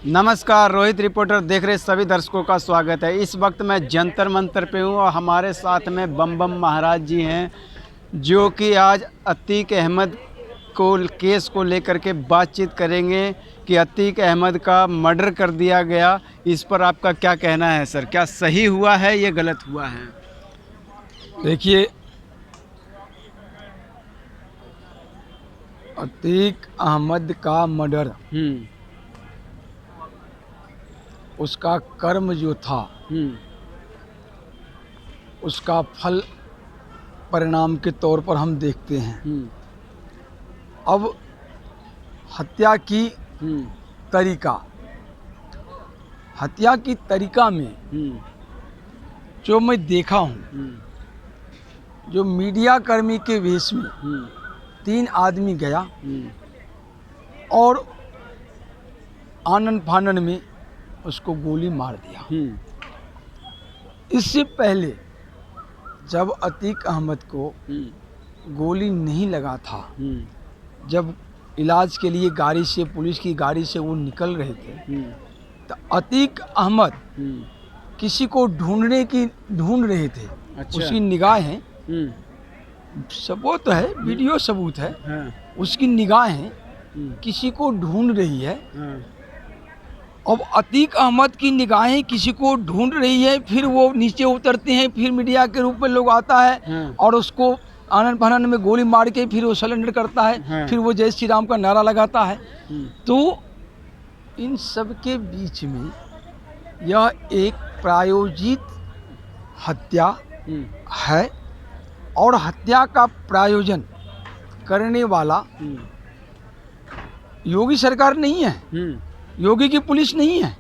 नमस्कार, रोहित रिपोर्टर देख रहे सभी दर्शकों का स्वागत है। इस वक्त मैं जंतर मंतर पे हूँ और हमारे साथ में बम बम महाराज जी हैं, जो कि आज अतीक अहमद को केस को लेकर के बातचीत करेंगे कि अतीक अहमद का मर्डर कर दिया गया। इस पर आपका क्या कहना है सर? क्या सही हुआ है, ये गलत हुआ है? देखिए, अतीक अहमद का मर्डर, उसका कर्म जो था, उसका फल परिणाम के तौर पर हम देखते हैं। अब हत्या की तरीका में जो मैं देखा हूँ, जो मीडिया कर्मी के वेश में 3 आदमी गया और आनन फानन में उसको गोली मार दिया। इससे पहले जब अतीक अहमद को गोली नहीं लगा था, जब इलाज के लिए गाड़ी से, पुलिस की गाड़ी से वो निकल रहे थे, तो अतीक अहमद किसी को ढूंढ रहे थे। अच्छा। उसकी निगाहें, सबूत है, वीडियो सबूत है, उसकी निगाहें किसी को ढूंढ रही है। अब अतीक अहमद की निगाहें किसी को ढूंढ रही है, फिर वो नीचे उतरते हैं, फिर मीडिया के रूप में लोग आता है और उसको आनन फानन में गोली मार के फिर वो सरेंडर करता है, फिर वो जय श्री राम का नारा लगाता है। तो इन सब के बीच में यह एक प्रायोजित हत्या है और हत्या का प्रायोजन करने वाला योगी सरकार नहीं है, योगी की पुलिस नहीं है।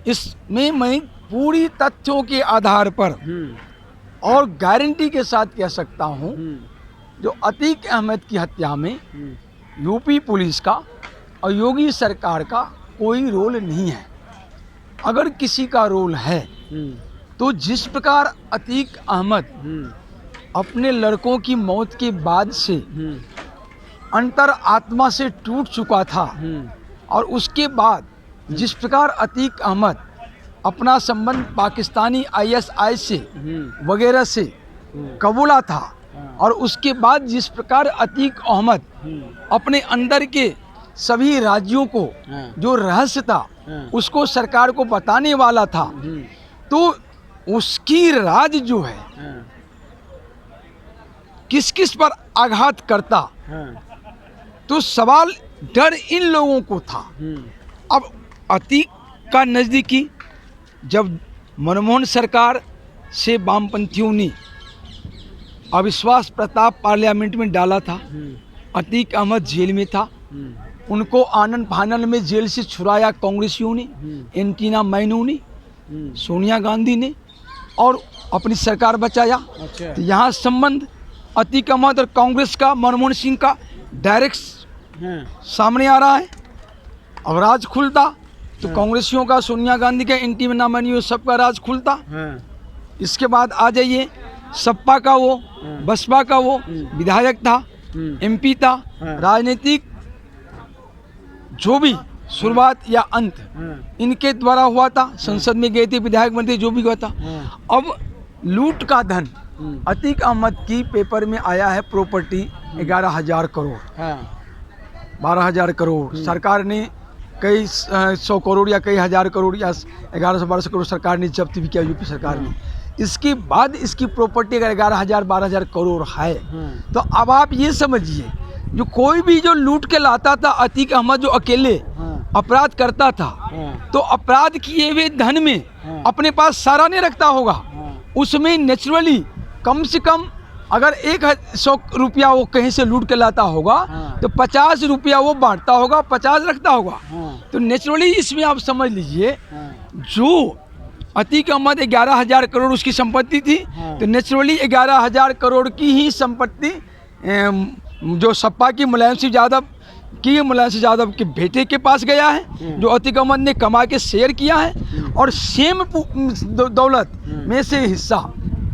इसमें मैं पूरी तथ्यों के आधार पर और गारंटी के साथ कह सकता हूं, जो अतीक अहमद की हत्या में यूपी पुलिस का और योगी सरकार का कोई रोल नहीं है। अगर किसी का रोल है तो जिस प्रकार अतीक अहमद अपने लड़कों की मौत के बाद से अंतर आत्मा से टूट चुका था और उसके बाद जिस प्रकार अतीक अहमद अपना संबंध पाकिस्तानी आईएसआई से वगैरह से कबूला था, और उसके बाद जिस प्रकार अतीक अहमद अपने अंदर के सभी राज्यों को जो रहस्य था उसको सरकार को बताने वाला था, तो उसकी राज जो है किस किस पर आघात करता, तो सवाल डर इन लोगों को था। अब अतीक का नज़दीकी, जब मनमोहन सरकार से वामपंथियों ने अविश्वास प्रस्ताव पार्लियामेंट में डाला था, अतीक अहमद जेल में था, उनको आनन फानन में जेल से छुड़ाया कांग्रेसियों ने, एंटीना मैनू ने, सोनिया गांधी ने, और अपनी सरकार बचाया। अच्छा। तो यहाँ संबंध अतीक अहमद और कांग्रेस का, मनमोहन सिंह का डायरेक्ट सामने आ रहा है। अब राज खुलता तो कांग्रेसियों का, सोनिया गांधी का, एंटीना मैनू, सबका राज खुलता। इसके बाद आ जाइए, सपा का वो, बसपा का वो विधायक था, एमपी था, राजनीतिक जो भी शुरुआत या अंत इनके द्वारा हुआ था, संसद में गए थे, विधायक बनते, जो भी हुआ था। अब लूट का धन अतीक अहमद की पेपर में आया है, प्रॉपर्टी 11,000 करोड़, 12,000 करोड़ सरकार ने, कई 100 करोड़ या कई हज़ार करोड़ या 1100-1200 करोड़ सरकार ने जब्त भी किया, यूपी सरकार ने। इसके बाद इसकी प्रॉपर्टी अगर 11,000-12,000 करोड़ है, तो अब आप ये समझिए, जो कोई भी जो लूट के लाता था, अतीक अहमद जो अकेले अपराध करता था, तो अपराध किए हुए धन में अपने पास सारा नहीं रखता होगा, उसमें नेचुरली कम से कम अगर 100 रुपया वो कहीं से लूट के लाता होगा, तो 50 रुपया वो बांटता होगा, 50 रखता होगा। तो नेचुरली इसमें आप समझ लीजिए, जो अतीक अहमद 11,000 करोड़ उसकी संपत्ति थी, तो नेचुरली 11,000 करोड़ की ही संपत्ति जो सपा की मुलायम सिंह यादव के बेटे के पास गया है, जो अतीक अहमद ने कमा के शेयर किया है, और सेम दौलत में से हिस्सा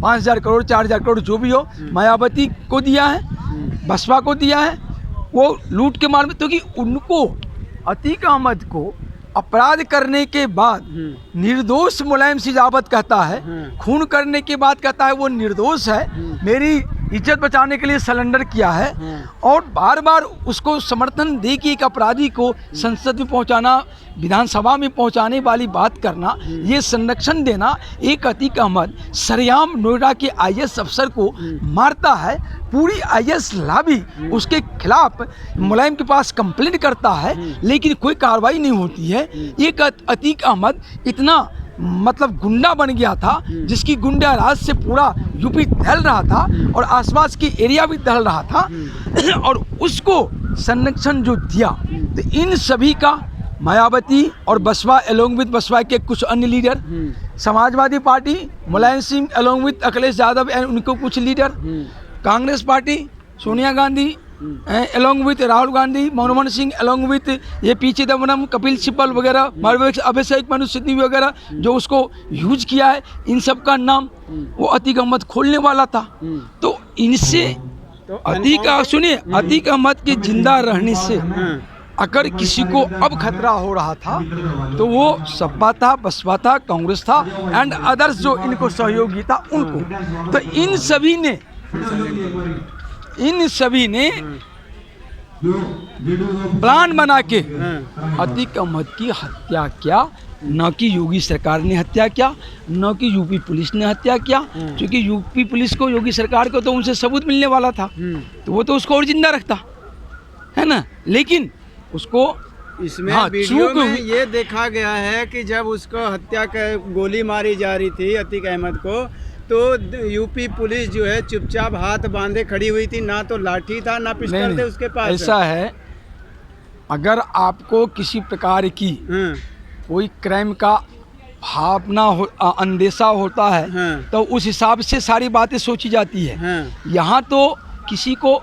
5,000 करोड़, 4,000 करोड़ जो भी हो, मायावती को दिया है, बसपा को दिया है, वो लूट के मार में, क्योंकि उनको अतीक अहमद को अपराध करने के बाद निर्दोष मुलायम सिंह यादव कहता है, खून करने के बाद कहता है वो निर्दोष है, मेरी इज्जत बचाने के लिए सरेंडर किया है, और बार बार उसको समर्थन दे के एक अपराधी को संसद में पहुंचाना, विधानसभा में पहुंचाने वाली बात करना, ये संरक्षण देना। एक अतीक अहमद सरेआम नोएडा के आईएएस अफसर को मारता है, पूरी आईएएस लॉबी उसके खिलाफ मुलायम के पास कंप्लेंट करता है, लेकिन कोई कार्रवाई नहीं होती है। एक अतीक अहमद इतना मतलब गुंडा बन गया था, जिसकी गुंडा राज से पूरा यूपी दहल रहा था और आसपास की एरिया भी दहल रहा था, और उसको संरक्षण जो दिया, तो इन सभी का मायावती और बसपा एलोंग विद बसपा के कुछ अन्य leader, Samajwadi party Mulayam Singh along with Akhilesh Yadav and उनको कुछ leader, Congress party Sonia Gandhi along with Rahul Gandhi, Manmohan Singh along with ये पी चिदम्बरम, कपिल सिब्बल वगैरह, अभिषेक मनु सिद्धि वगैरह जो उसको यूज किया है, इन सब का नाम वो अतीक अहमद खोलने वाला था। तो इनसे अतीक अहमद के जिंदा रहने से अगर किसी को अब खतरा हो रहा था तो वो सपा था, बसपा था, कांग्रेस था एंड अदर्स जो इनको सहयोगी था उनको। तो इन सभी ने प्लान बना के अतीक अहमद की हत्या किया, न कि योगी सरकार ने हत्या किया, न कि यूपी पुलिस ने हत्या किया, क्योंकि यूपी पुलिस को, योगी सरकार को तो उनसे सबूत मिलने वाला था, तो वो तो उसको और जिंदा रखता है ना। लेकिन उसको इसमें वीडियो में ये देखा गया है कि जब उसको हत्या कर गोली मारी जा रही थी अतीक अहमद को, तो यूपी पुलिस जो है चुपचाप हाथ बांधे खड़ी हुई थी, ना तो लाठी था ना पिस्टल थे उसके पास। ऐसा है, अगर आपको किसी प्रकार की कोई क्राइम का भावना अंदेशा होता है तो उस हिसाब से सारी बातें सोची जाती है। यहाँ तो किसी को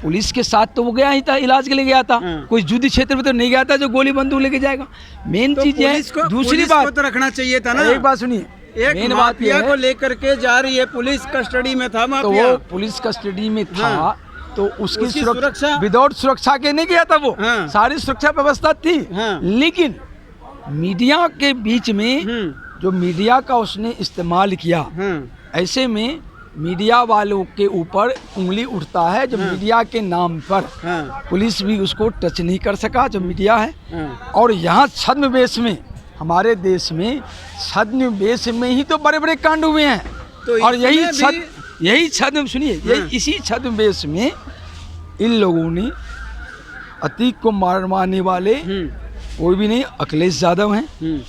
पुलिस के साथ तो वो गया ही था, इलाज के लिए गया था, कोई युद्ध क्षेत्र में तो नहीं गया था जो गोली बंदूक लेके जाएगा। मेन तो चीज है, दूसरी बात तो रखना चाहिए था ना। एक बात सुनिए, एक माफिया को लेकर के जा रही है, पुलिस कस्टडी में था माफिया, तो वो पुलिस कस्टडी में था, तो उसकी सुरक्षा विदाउट सुरक्षा के नहीं गया था वो, सारी सुरक्षा व्यवस्था थी। लेकिन मीडिया के बीच में जो मीडिया का उसने इस्तेमाल किया, ऐसे में मीडिया वालों के ऊपर उंगली उठता है। जो मीडिया के नाम पर पुलिस भी उसको टच नहीं कर सका, जो मीडिया है। और यहाँ छद्मवेश में, हमारे देश में छद्मवेश में ही तो बड़े बड़े कांड हुए हैं। तो और यही छद्म सुनिए, यही इसी छद्मवेश में इन लोगों ने अतीक को मारने वाले कोई भी नहीं, अखिलेश यादव हैं,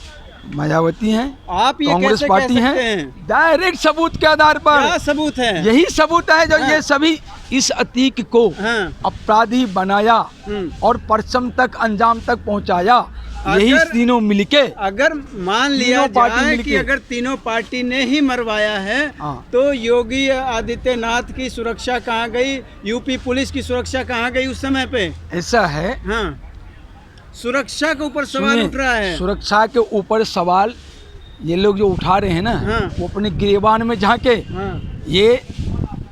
मायावती हैं, आप कांग्रेस पार्टी हैं। डायरेक्ट सबूत के आधार पर, क्या सबूत है? यही सबूत है जो ये सभी इस अतीक को अपराधी बनाया और परचम तक, अंजाम तक पहुंचाया। यही तीनों मिलके, अगर मान लिया जाए कि अगर तीनों पार्टी ने ही मरवाया है, तो योगी आदित्यनाथ की सुरक्षा कहाँ गई, यूपी पुलिस की सुरक्षा कहाँ गई उस समय पे? ऐसा है, सुरक्षा के ऊपर सवाल उठ रहा है। सुरक्षा के ऊपर सवाल ये लोग जो उठा रहे हैं ना, वो अपने गिरेबान में झांके। ये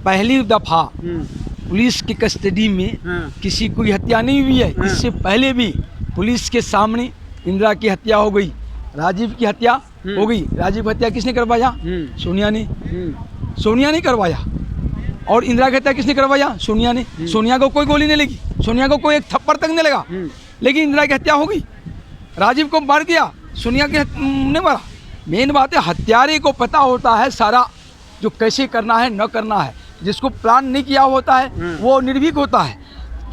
पहली दफा पुलिस की कस्टडी में किसी की हत्या नहीं हुई है। इससे पहले भी पुलिस के सामने इंदिरा की हत्या हो गई, राजीव की हत्या हो गई। राजीव हत्या किसने करवाया? सोनिया ने। सोनिया ने करवाया। और इंदिरा की हत्या किसने करवाया? सोनिया ने। सोनिया को कोई गोली नहीं लगी, सोनिया को कोई एक थप्पड़ तक नहीं लगा, लेकिन इंदिरा की हत्या हो गई। राजीव को मार दिया, सोनिया के ने मारा। मेन बात है, हत्यारे को पता होता है सारा जो कैसे करना है न करना है। जिसको प्लान नहीं किया होता है वो निर्भीक होता है।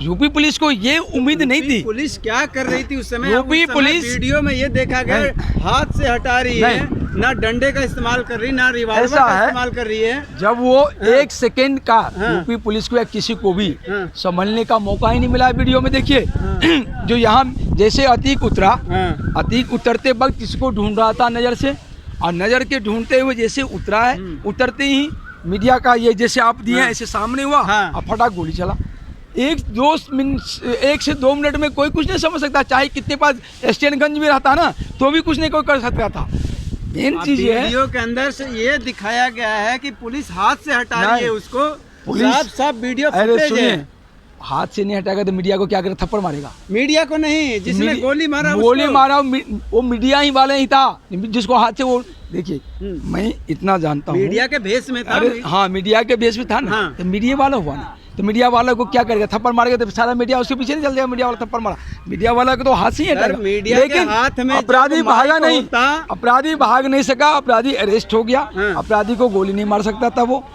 यूपी पुलिस को ये उम्मीद नहीं थी। पुलिस क्या कर रही थी उस समय? यूपी पुलिस वीडियो में ये देखा गया, हाथ से हटा रही है, ना डंडे का इस्तेमाल कर रही, ना रिवॉल्वर का इस्तेमाल कर रही है। जब वो एक सेकेंड का यूपी पुलिस को या किसी को भी संभलने का मौका ही नहीं मिला। वीडियो में देखिए, जो यहाँ जैसे अतीक उतरा, अतीक उतरते वक्त किसको ढूंढ रहा था नजर से, और नजर के ढूंढते हुए जैसे उतरा है, उतरते ही मीडिया का ये जैसे आप दिए ऐसे सामने हुआ और फटाक गोली चला। 1 से 2 मिनट में कोई कुछ नहीं समझ सकता, चाहे कितने पास स्टैंडगंज में रहता ना तो भी कुछ नहीं कोई कर सकता था। मेन चीज है, वीडियो के अंदर से ये दिखाया गया है कि पुलिस हाथ से हटा रही है उसको, साफ वीडियो फुटेज है। हाथ से नहीं हटाएगा तो मीडिया को क्या करे, थप्पड़ मारेगा। मीडिया को नहीं, जिसने गोली मारा गोली उसको। मारा वो मीडिया ही वाले ही था, जिसको हाथ से वो देखिए मैं इतना जानता हूँ मीडिया के भेष में था। अरे हाँ मीडिया के बेस में था ना। हाँ। तो मीडिया वाला हुआ ना, तो मीडिया वाला को क्या करेगा, थप्पड़ मारेगा तो सारा मीडिया उसके पीछे नहीं चल जाएगा। मीडिया वाला थप्पड़ मारा, मीडिया वाला को तो हाथ से ही हटाएगा। मीडिया के हाथ में अपराधी जब भागा माइक नहीं, होता- अपराधी भाग नहीं सका, अपराधी अरेस्ट हो गया। हाँ। अपराधी को गोली नहीं मार सकता था, वो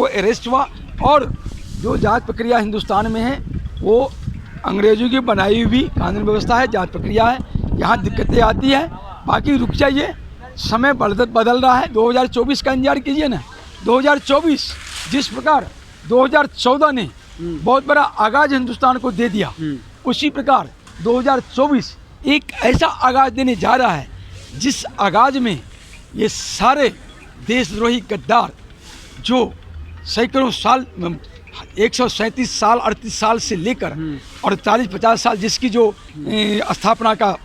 अरेस्ट हुआ। और जो जांच प्रक्रिया हिंदुस्तान में है वो अंग्रेजों की बनाई हुई कानून व्यवस्था है, जांच प्रक्रिया है। यहाँ दिक्कतें आती है, बाकी रुक जाइए, समय बदल रहा है। 2024 का इंतजार कीजिए ना। 2024 जिस प्रकार 2014 ने बहुत बड़ा आगाज हिंदुस्तान को दे दिया, उसी प्रकार 2024 एक ऐसा आगाज देने जा रहा है जिस आगाज में ये सारे देशद्रोही गद्दार जो सैकड़ों साल 137 साल 38 साल से लेकर और 40-50 साल जिसकी जो स्थापना का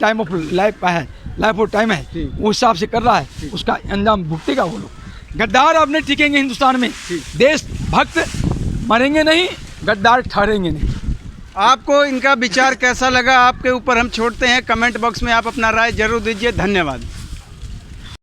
टाइम ऑफ लाइफ है, लाइफ ऑफ टाइम है, वो हिसाब से कर रहा है, उसका अंजाम भुगतेगा वो लोग। गद्दार अब नहीं टिकेंगे हिंदुस्तान में, देशभक्त मरेंगे नहीं, गद्दार ठहरेंगे नहीं। आपको इनका विचार कैसा लगा, आपके ऊपर हम छोड़ते हैं। कमेंट बॉक्स में आप अपना राय जरूर दीजिए। धन्यवाद।